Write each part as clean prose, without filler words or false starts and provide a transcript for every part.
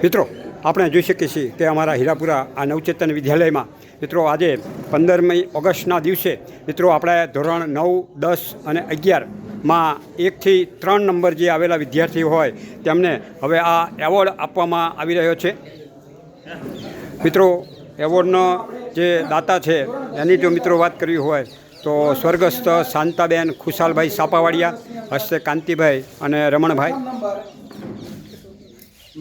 મિત્રો આપણે જોઈ શકીએ છીએ કે અમારા હીરાપુરા આ નવચેતન વિદ્યાલયમાં મિત્રો આજે 15મી ઓગસ્ટના દિવસે મિત્રો આપણે ધોરણ 9, 10 અને 11માં 1 થી 3 નંબર જે આવેલા વિદ્યાર્થીઓ હોય તેમને હવે આ એવોર્ડ આપવામાં આવી રહ્યો છે। મિત્રો એવોર્ડનો જે દાતા છે એની જો મિત્રો વાત કરવી હોય તો સ્વર્ગસ્થ શાંતાબેન ખુશાલભાઈ સાપાવાડિયા, હસ્તે કાંતિભાઈ અને રમણભાઈ।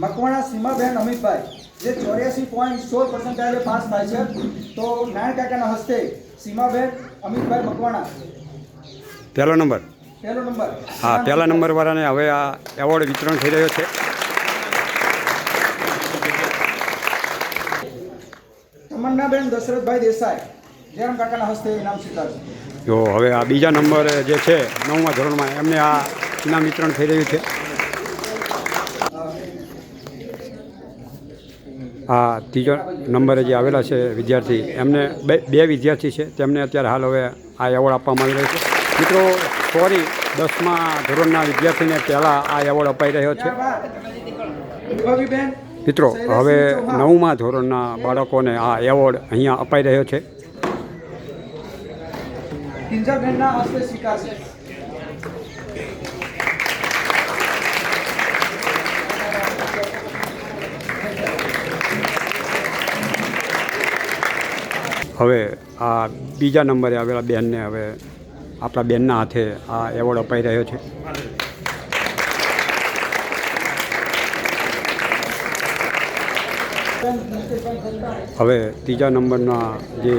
મકવાણા સીમાબેન અમિતભાઈ જે 84.16% પાસ થાય છે, તો નારાયણ કાકાના હસ્તે સીમાબેન અમિતભાઈ મકવાણા પહેલો નંબર। હા, પહેલા નંબર વાળાને હવે આ એવોર્ડ વિતરણ થઈ રહ્યો છે। તમન્નાબેન દશરથભાઈ દેસાઈ જયરામ કાકાના હસ્તે ઇનામ સ્વીકારશે। જો હવે આ બીજા નંબર જે છે 9મા ધોરણમાં એમને આ ઇનામ વિતરણ થઈ રહ્યું છે। આ ત્રીજો નંબરે જે આવેલા છે વિદ્યાર્થી એમને બે વિદ્યાર્થી છે તેમને અત્યારે હાલ હવે આ એવોર્ડ આપવામાં આવી રહ્યો છે। મિત્રો સોરી 10મા ધોરણના વિદ્યાર્થીને પહેલાં આ એવોર્ડ અપાઈ રહ્યો છે। મિત્રો હવે 9મા ધોરણના બાળકોને આ એવોર્ડ અહીંયા અપાઈ રહ્યો છે। કિંજલબેનના હસ્તે સ્વીકારશે। હવે આ બીજા નંબરે આવેલા બેનને હવે આપણા બેનના હાથે આ એવોર્ડ અપાઈ રહ્યો છે। હવે ત્રીજા નંબરના જે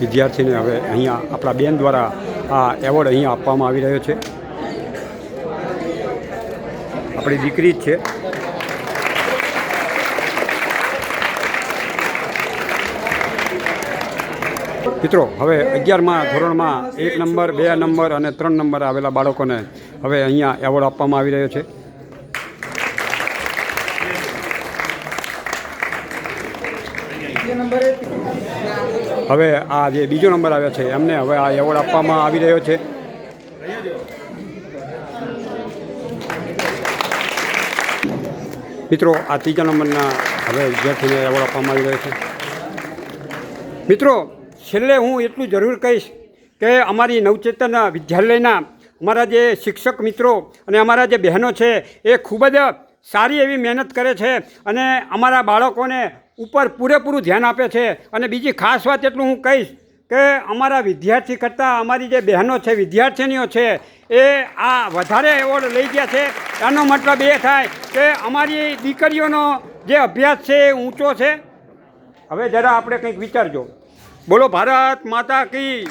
વિદ્યાર્થીને હવે અહીંયા આપણા બેન દ્વારા આ એવોર્ડ અહીંયા આપવામાં આવી રહ્યો છે। આપણી દીકરી જ છે। મિત્રો હવે 11મા ધોરણમાં 1 નંબર, 2 નંબર અને 3 નંબર આવેલા બાળકોને હવે અહીંયા એવોર્ડ આપવામાં આવી રહ્યો છે। હવે આ જે બીજો નંબર આવ્યો છે એમને હવે આ એવોર્ડ આપવામાં આવી રહ્યો છે। મિત્રો આ ત્રીજા નંબરના હવે વિદ્યાર્થીને એવોર્ડ આપવામાં આવી રહ્યો છે। મિત્રો છેલ્લે હું એટલું જરૂર કહીશ કે અમારી નવચેતન વિદ્યાલયના અમારા જે શિક્ષક મિત્રો અને અમારા જે બહેનો છે એ ખૂબ જ સારી એવી મહેનત કરે છે અને અમારા બાળકોને ઉપર પૂરેપૂરું ધ્યાન આપે છે। અને બીજી ખાસ વાત એટલું હું કહીશ કે અમારા વિદ્યાર્થી કરતાં અમારી જે બહેનો છે, વિદ્યાર્થીનીઓ છે એ આ વધારે એવોર્ડ લઈ ગયા છે। એનો મતલબ એ થાય કે અમારી દીકરીઓનો જે અભ્યાસ છે એ ઊંચો છે। હવે જરા આપણે કંઈક વિચારજો। બોલો ભારત માતા કી।